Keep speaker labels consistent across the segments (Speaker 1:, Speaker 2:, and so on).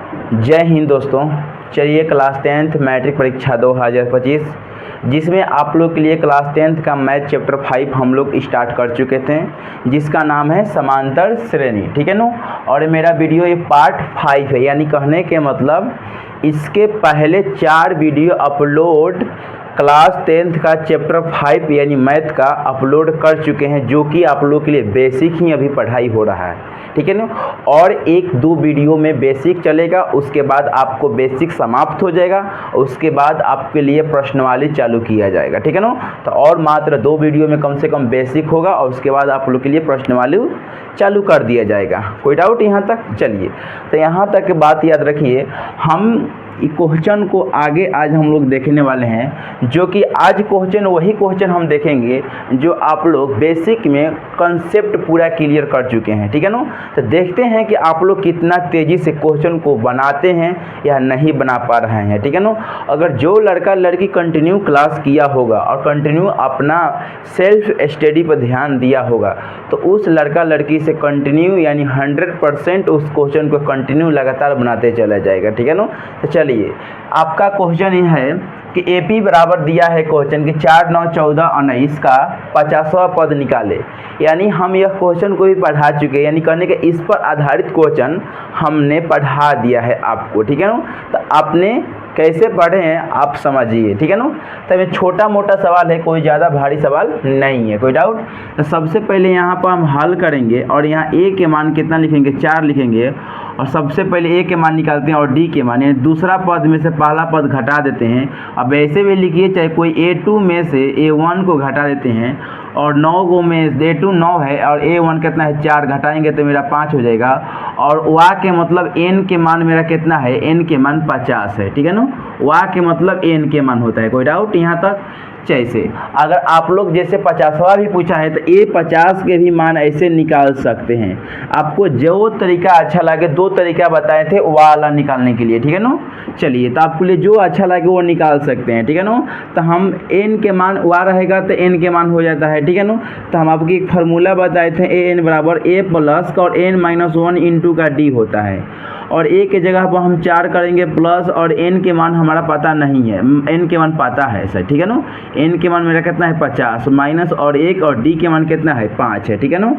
Speaker 1: जय हिंद दोस्तों। चलिए क्लास 10th मैट्रिक परीक्षा 2025 जिसमें आप लोग के लिए क्लास 10th का मैथ चैप्टर 5 हम लोग स्टार्ट कर चुके थे, जिसका नाम है समांतर श्रेणी। ठीक है ना। और मेरा वीडियो ये पार्ट 5 है, यानी कहने के मतलब इसके पहले 4 वीडियो अपलोड क्लास 10th का चैप्टर 5 यानी मैथ का अपलोड कर चुके हैं, जो कि आप लोग के लिए बेसिक ही अभी पढ़ाई हो रहा है। ठीक है ना। और 1-2 वीडियो में बेसिक चलेगा, उसके बाद आपको बेसिक समाप्त हो जाएगा, उसके बाद आपके लिए प्रश्नवाली चालू किया जाएगा। ठीक है ना। तो और मात्र 2 वीडियो में कम से कम बेसिक होगा और उसके बाद आप लोग के लिए प्रश्नवाली चालू कर दिया जाएगा। कोई डाउट यहाँ तक? चलिए, तो यहाँ तक बात याद रखिए। हम क्वेश्चन को आगे आज हम लोग देखने वाले हैं, जो कि आज क्वेश्चन वही क्वेश्चन हम देखेंगे जो आप लोग बेसिक में कंसेप्ट पूरा क्लियर कर चुके हैं। ठीक है ना। तो देखते हैं कि आप लोग कितना तेज़ी से क्वेश्चन को बनाते हैं या नहीं बना पा रहे हैं। ठीक है ना। अगर जो लड़का लड़की कंटिन्यू क्लास किया होगा और कंटिन्यू अपना सेल्फ स्टडी पर ध्यान दिया होगा, तो उस लड़का लड़की से कंटिन्यू यानी 100% उस क्वेश्चन को कंटिन्यू लगातार बनाते चला जाएगा। ठीक है ना। तो चलिए, आपका क्वेश्चन ये है कि एपी बराबर दिया है क्वेश्चन कि 4, 9, 14, 19 का 50वां पद निकाले। यानी हम यह क्वेश्चन को भी पढ़ा चुके हैं, यानी कहने के इस पर आधारित क्वेश्चन हमने पढ़ा दिया है आपको। ठीक है ना। तो आपने कैसे पढ़े हैं आप समझिए। ठीक है ना। तो ये छोटा मोटा सवाल है, कोई ज़्यादा भारी सवाल नहीं है। कोई डाउट? तो सबसे पहले यहाँ पर हम हल करेंगे और यहाँ ए के मान कितना लिखेंगे? 4 लिखेंगे। और सबसे पहले ए के मान निकालते हैं और डी के मान, यानी दूसरा पद में से पहला पद घटा देते हैं। अब ऐसे भी लिखिए, चाहे कोई A2 में से A1 को घटा देते हैं, और 9 को में A2 9 है और A1 कितना है? 4, घटाएंगे तो मेरा 5 हो जाएगा। और वाह के मतलब n के मान मेरा कितना है? n के मान 50 है। ठीक है ना। वाह के मतलब n के मान होता है। कोई डाउट यहाँ तक? जैसे अगर आप लोग जैसे 50वां भी पूछा है तो ये 50 के भी मान ऐसे निकाल सकते हैं। आपको जो तरीका अच्छा लगे, 2 तरीका बताए थे वाला निकालने के लिए। ठीक है ना। चलिए, तो आपके लिए जो अच्छा लगे वो निकाल सकते हैं। ठीक है ना। तो हम n के मान वाह रहेगा तो n के मान हो जाता है। ठीक है ना। तो हम आपकी एक फार्मूला बताए थे, an बराबर a प्लस का और n-1 इंटू का d होता है। और a के जगह पर हम 4 करेंगे प्लस, और n के मान हमारा पता नहीं है, n के मान पता है सर। ठीक है ना। n के मान मेरा कितना है? 50 माइनस और 1, और d के मान कितना है? 5 है। ठीक है ना।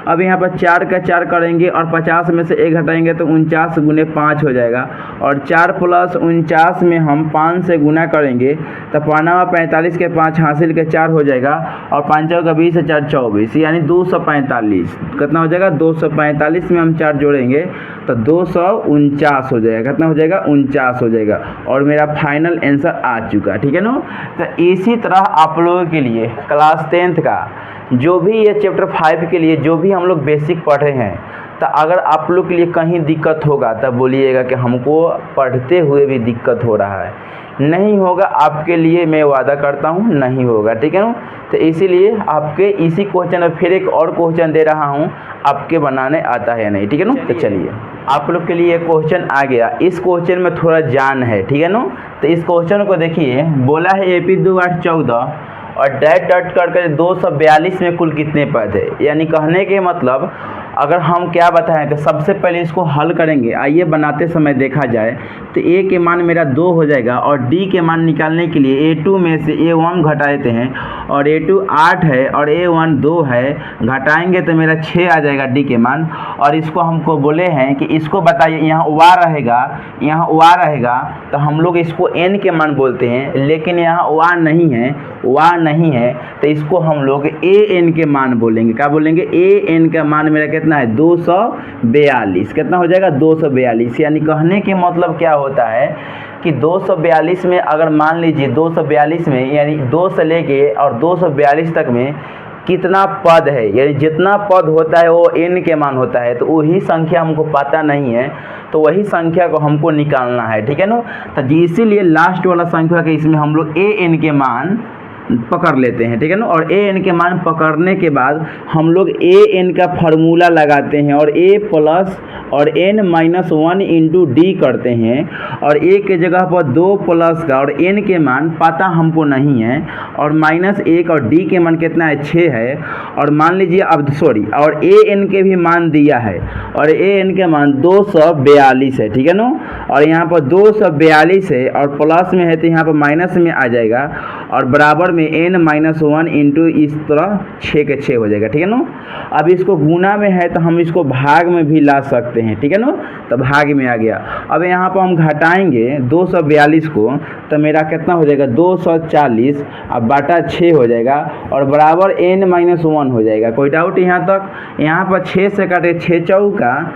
Speaker 1: अब यहाँ पर 4 का 4 करेंगे और 50 में से 1 घटाएंगे तो 49 गुने 5 हो जाएगा। और 4 प्लस 49 में हम 5 से गुना करेंगे तो 45 के 5 हासिल के 4 हो जाएगा, और 5 का 20 से 4 24, यानी 245। कितना हो जाएगा? 245 में हम 4 जोड़ेंगे तो 249 हो जाएगा। कितना हो जाएगा? 49 हो जाएगा। और मेरा फाइनल आंसर आ चुका। ठीक है ना। तो इसी तरह आप लोगों के लिए क्लास 10th का जो भी ये चैप्टर 5 के लिए जो भी हम लोग बेसिक पढ़े हैं, तो अगर आप लोग के लिए कहीं दिक्कत होगा तब बोलिएगा कि हमको पढ़ते हुए भी दिक्कत हो रहा है। नहीं होगा आपके लिए, मैं वादा करता हूँ नहीं होगा। ठीक है ना। तो इसीलिए आपके इसी क्वेश्चन में फिर एक और क्वेश्चन दे रहा हूँ, आपके बनाने आता है या नहीं। ठीक है ना। तो चलिए, आप लोग के लिए क्वेश्चन आ गया। इस क्वेश्चन में थोड़ा जान है। ठीक है ना। तो इस क्वेश्चन को देखिए, बोला है AP 2, 8, 14 और डैट डट कर 242 में कुल कितने पद है। यानी कहने के मतलब अगर हम क्या बताएं कि सबसे पहले इसको हल करेंगे। आइए बनाते समय देखा जाए तो a के मान मेरा 2 हो जाएगा, और d के मान निकालने के लिए A2 में से A1 घटा देते हैं, और A2 8 है और A1 2 है, घटाएंगे तो मेरा 6 आ जाएगा d के मान। और इसको हमको बोले हैं कि इसको बताइए, यहाँ वाह रहेगा, यहाँ वाह रहेगा तो हम लोग इसको n के मान बोलते हैं, लेकिन यहाँ वाह नहीं है, वाह नहीं है, तो इसको हम लोग an के मान बोलेंगे। क्या बोलेंगे? an का मान मेरा कितना है? 242। कितना हो जाएगा? 242। यानी कहने के मतलब क्या होता है कि 242 में अगर मान लीजिए 242 में यानी 2 से लेके और 242 तक में कितना पद है, यानी जितना पद होता है वो n के मान होता है। तो वही संख्या हमको पता नहीं है, तो वही संख्या को हमको निकालना है। ठीक है ना। तो इसीलिए लास्ट वाला संख्या के इसमें हम लोग an के मान पकड़ लेते हैं, ठीक है ना। और ए एन के मान पकड़ने के बाद हम लोग ए एन का फार्मूला लगाते हैं और ए प्लस और एन माइनस 1 इंटू डी करते हैं। और ए के जगह पर 2 प्लस का और एन के मान पता हमको नहीं है, और माइनस 1 और डी के मान कितना है 6 है। और मान लीजिए अब सॉरी, और ए एन के भी मान दिया है, और ए एन के मान 242 है, ठीक है ना। और यहाँ पर 242 है और प्लस में है तो यहाँ पर माइनस में आ जाएगा, और बराबर में एन माइनस 1 इंटू इस तरह 6 के 6 हो जाएगा, ठीक है ना। अब इसको गुना में है तो हम इसको भाग में भी ला सकते हैं, ठीक है ना। तो भाग में आ गया। अब यहाँ पर हम घटाएंगे 242 को, तो मेरा कितना हो जाएगा 240, अब बाटा 6 हो जाएगा, और बराबर एन माइनस 1 हो जाएगा। कोई डाउट यहाँ तक? यहाँ पर 6 से काटे 6 चौका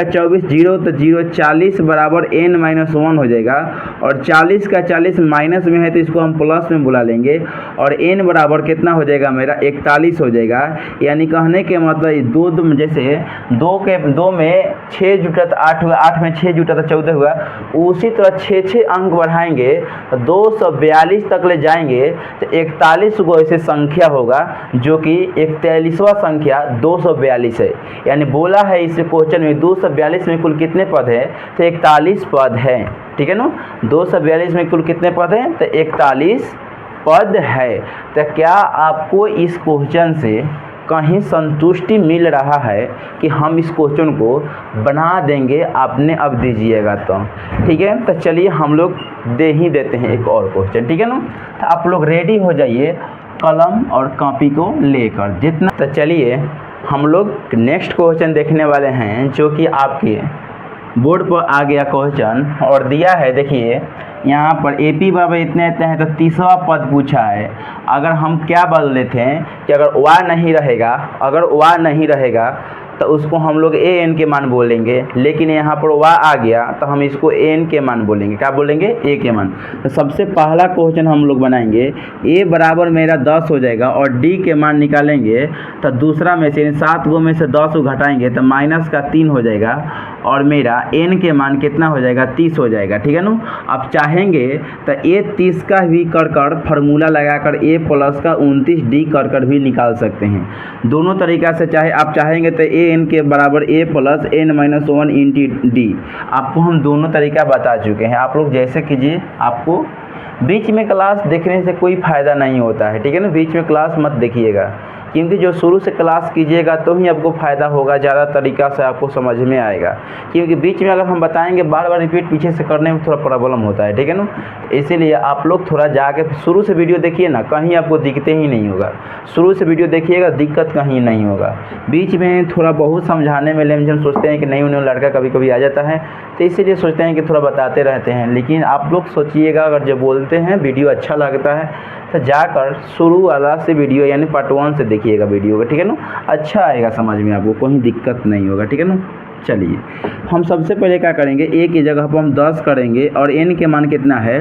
Speaker 1: 24, 0 तो 0, 40 बराबर एन माइनस 1 हो जाएगा। और 40 का 40 माइनस में है तो इसको हम प्लस में बुला लेंगे, और एन बराबर कितना हो जाएगा मेरा 41 हो जाएगा। यानी कहने के मतलब दो जैसे 2 में 6 जुटा तो 8 हुआ, 8 में 6 जुटा तो 14 हुआ, उसी तरह 6 अंक बढ़ाएंगे तो 242 तक ले जाएंगे तो 41 गो ऐसे संख्या होगा, जो कि 41वां संख्या 242 है। यानी बोला है इस क्वेश्चन में 242 में कुल कितने पद है, तो 41 पद है, ठीक है ना। 242 में कुल कितने पद हैं, तो 41 पद है। तो क्या आपको इस क्वेश्चन से कहीं संतुष्टि मिल रहा है कि हम इस क्वेश्चन को बना देंगे? आपने अब दीजिएगा तो ठीक है। तो चलिए हम लोग दे ही देते हैं एक और क्वेश्चन, ठीक है ना। तो आप लोग रेडी हो जाइए कलम और कॉपी को लेकर जितना। तो चलिए हम लोग नेक्स्ट क्वेश्चन देखने वाले हैं, जो कि आपके बोर्ड पर आ गया क्वेश्चन और दिया है। देखिए यहाँ पर एपी बराबर इतने हैं तो 30वां पद पूछा है। अगर हम क्या बदल लेते हैं कि अगर वाई नहीं रहेगा तो उसको हम लोग ए एन के मान बोलेंगे, लेकिन यहाँ पर वाई आ गया तो हम इसको ए एन के मान बोलेंगे। क्या बोलेंगे? ए के मान। तो सबसे पहला क्वेश्चन हम लोग बनाएंगे, ए बराबर मेरा 10 हो जाएगा और डी के मान निकालेंगे तो दूसरा में से 7 गो में से 10 को घटाएंगे तो माइनस का 3 हो जाएगा, और मेरा एन के मान कितना हो जाएगा 30 हो जाएगा, ठीक है ना। अब चाहेंगे तो ए 30 का भी कर फार्मूला लगाकर ए प्लस का 29 डी कर भी निकाल सकते हैं। दोनों तरीक़ा से आप चाहेंगे तो ए एन के बराबर A plus N minus 1 into D. आपको हम दोनों तरीका बता चुके हैं। आप लोग जैसे कीजिए, आपको बीच में क्लास देखने से कोई फ़ायदा नहीं होता है, ठीक है ना। बीच में क्लास मत देखिएगा, क्योंकि जो शुरू से क्लास कीजिएगा तो ही आपको फ़ायदा होगा, ज़्यादा तरीक़ा से आपको समझ में आएगा। क्योंकि बीच में अगर हम बताएंगे बार बार रिपीट पीछे से करने में थोड़ा प्रॉब्लम होता है, ठीक है ना। इसीलिए आप लोग थोड़ा जाके शुरू से वीडियो देखिए ना, कहीं आपको दिक्कतें ही नहीं होगा। शुरू से वीडियो देखिएगा, दिक्कत कहीं नहीं होगा। बीच में थोड़ा बहुत समझाने में लेमझम सोचते हैं कि नहीं उन्हें लड़का कभी कभी आ जाता है, तो इसीलिए सोचते हैं कि थोड़ा बताते रहते हैं। लेकिन आप लोग सोचिएगा, अगर जो बोलते हैं वीडियो अच्छा लगता है तो जाकर शुरू वाला से वीडियो यानी पार्ट 1 से देखिएगा वीडियो का, ठीक है ना। अच्छा आएगा समझ में, आपको कोई दिक्कत नहीं होगा, ठीक है ना। चलिए हम सबसे पहले क्या करेंगे, ए की जगह पर हम 10 करेंगे और एन के मान कितना है,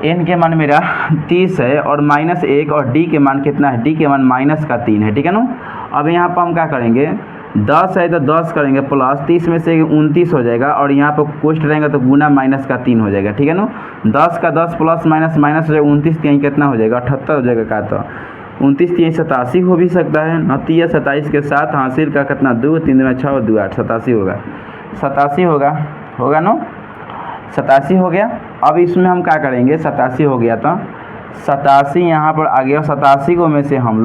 Speaker 1: एन के मान मेरा 30 है और -1, और डी के मान कितना है, डी के मान -3 है, ठीक है ना। अब यहाँ पर हम क्या करेंगे, 10 है तो 10 करेंगे प्लस 30 में से 29 हो जाएगा, और यहाँ पर कोष्ट रहेगा तो गुना -3 हो जाएगा, ठीक है ना। 10 का 10 प्लस माइनस हो जाएगा 29, कहीं कितना हो जाएगा 78 हो जाएगा। का तो 29 3 87 हो भी सकता है, 29 27 के साथ हासिल का कितना 2 3 में 6 और 2 8 87 होगा, 87 होगा ना, 87 हो गया। अब इसमें हम क्या करेंगे, 87 हो गया तो 87 यहाँ पर आ गया। 87 को में से हम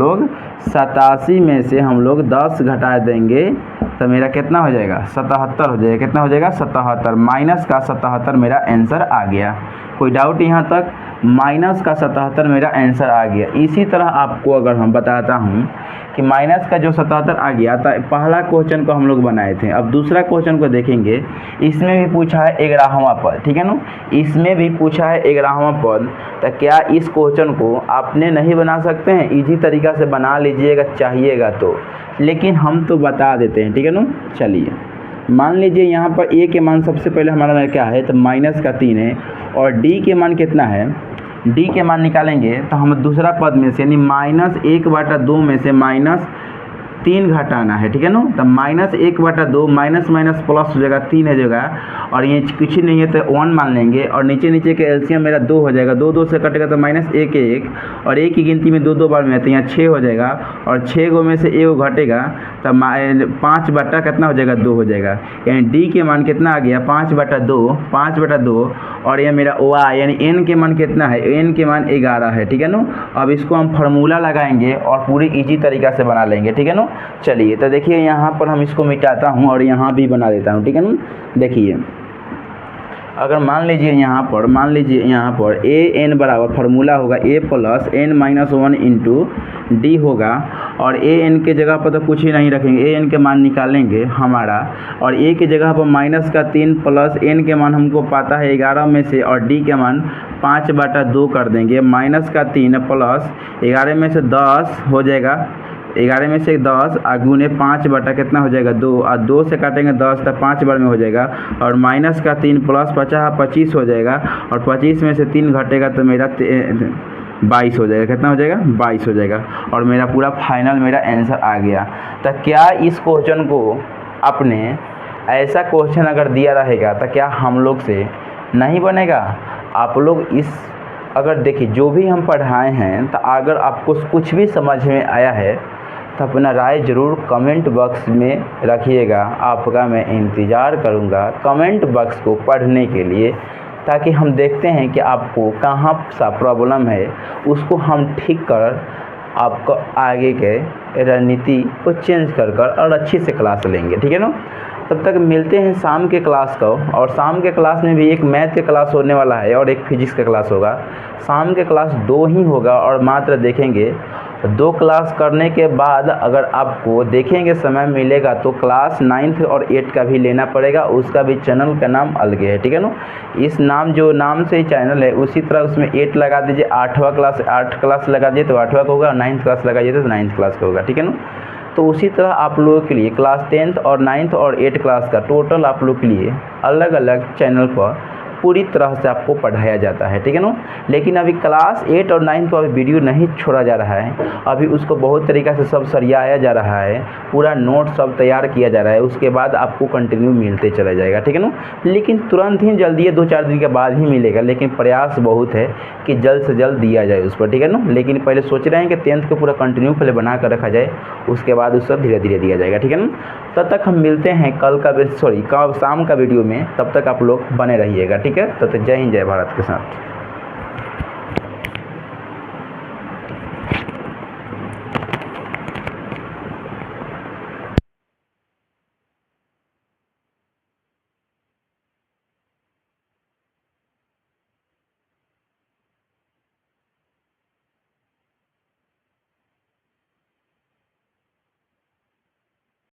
Speaker 1: लोग 10 घटा देंगे तो मेरा कितना हो जाएगा 77 हो जाएगा। कितना हो जाएगा 77, माइनस का 77 मेरा आंसर आ गया। कोई डाउट यहाँ तक? माइनस का 77 मेरा आंसर आ गया। इसी तरह आपको अगर हम बताता हूँ कि माइनस का जो 77 आ गया था, पहला क्वेश्चन को हम लोग बनाए थे। अब दूसरा क्वेश्चन को देखेंगे, इसमें भी पूछा है 11वां पद, ठीक है ना। इसमें भी पूछा है 11वां पद। तो क्या इस क्वेश्चन को आपने नहीं बना सकते हैं? इजी तरीक़ा से बना लीजिएगा चाहिएगा तो, लेकिन हम तो बता देते हैं, ठीक है ना। चलिए मान लीजिए यहाँ पर ए के मान सबसे पहले हमारा क्या है, तो -3 है, और डी के मान कितना है, डी के मान निकालेंगे तो हम दूसरा पद में से यानी -1/2 में से 3 घटाना है, ठीक है ना। तो -1/2 माइनस माइनस प्लस हो जाएगा 3 हो जाएगा, और ये कुछ नहीं है तो 1 मान लेंगे, और नीचे नीचे के एलसीएम मेरा 2 हो जाएगा, 2 2 से कटेगा तो -1 1, और 1 की गिनती में 2 2 बार में है तो यहाँ 6 हो जाएगा, और 6 गो में से 1 घटेगा तो 5 बटा कितना हो जाएगा 2 हो जाएगा, यानी डी के मान कितना आ गया 5/2, और ये मेरा वाई यानी एन के मान कितना है, एन के मान 11 है, ठीक है ना। अब इसको हम फार्मूला लगाएंगे और पूरी इजी तरीक़ा से बना लेंगे, ठीक है ना। चलिए तो देखिए यहाँ पर हम इसको मिटाता हूँ और यहाँ भी बना देता हूँ, ठीक है ना। देखिए अगर मान लीजिए यहाँ पर ए एन बराबर फार्मूला होगा a plus n-1 into D होगा, और ए एन के जगह पर तो कुछ ही नहीं रखेंगे, ए एन के मान निकालेंगे हमारा, और ए के जगह पर -3 प्लस एन के मान हमको पता है 11 में से, और डी के मान 5/2 कर देंगे, -3 प्लस 11 में से 10 हो जाएगा, 11 में से 10 गुने 5 बटा कितना हो जाएगा 2, और 2 से काटेंगे 10 तो 5 बार में हो जाएगा, और -3 प्लस 25 हो जाएगा, और 25 में से 3 घटेगा तो मेरा 22 हो जाएगा, कितना हो जाएगा 22 हो जाएगा, और मेरा पूरा फाइनल मेरा आंसर आ गया। तो क्या इस क्वेश्चन को अपने ऐसा क्वेश्चन अगर दिया रहेगा तो क्या हम लोग से नहीं बनेगा। आप लोग इस अगर देखिए जो भी हम पढ़ाए हैं, तो अगर आपको कुछ भी समझ में आया है तो अपना राय ज़रूर कमेंट बॉक्स में रखिएगा। आपका मैं इंतज़ार करूँगा कमेंट बॉक्स को पढ़ने के लिए, ताकि हम देखते हैं कि आपको कहाँ सा प्रॉब्लम है, उसको हम ठीक कर आपको आगे के रणनीति को चेंज कर और अच्छे से क्लास लेंगे, ठीक है ना। तब तक मिलते हैं शाम के क्लास को, और शाम के क्लास में भी एक मैथ के क्लास होने वाला है और एक फिजिक्स का क्लास होगा। शाम के क्लास 2 ही होगा, और मात्र देखेंगे 2 क्लास करने के बाद अगर आपको देखेंगे समय मिलेगा तो क्लास 9th और 8 का भी लेना पड़ेगा, उसका भी चैनल का नाम अलग है, ठीक है ना। इस नाम जो नाम से चैनल है उसी तरह उसमें 8 लगा दीजिए, 8 क्लास लगा दीजिए तो 8वां का होगा, 9th क्लास लगाइए तो 9th क्लास का होगा, ठीक है ना। तो उसी तरह आप लोगों के लिए क्लास 10th और 9th और 8 क्लास का टोटल आप लोग के लिए अलग अलग चैनल पर पूरी तरह से आपको पढ़ाया जाता है, ठीक है ना। लेकिन अभी क्लास 8 और 9 को अभी वीडियो नहीं छोड़ा जा रहा है, अभी उसको बहुत तरीक़ा से सब सरियाया जा रहा है, पूरा नोट सब तैयार किया जा रहा है, उसके बाद आपको कंटिन्यू मिलते चला जाएगा, ठीक है ना। लेकिन तुरंत ही जल्दी है 2-4 दिन के बाद ही मिलेगा, लेकिन प्रयास बहुत है कि जल्द से जल्द दिया जाए उस पर, ठीक है ना। लेकिन पहले सोच रहे हैं कि 10th को पूरा कंटिन्यू पहले बना कर रखा जाए, उसके बाद उस सब धीरे धीरे दिया जाएगा, ठीक है ना। तब तक हम मिलते हैं कल शाम का वीडियो में, तब तक आप लोग बने रहिएगा, ठीक है। तब तक जय हिंद जय भारत के साथ।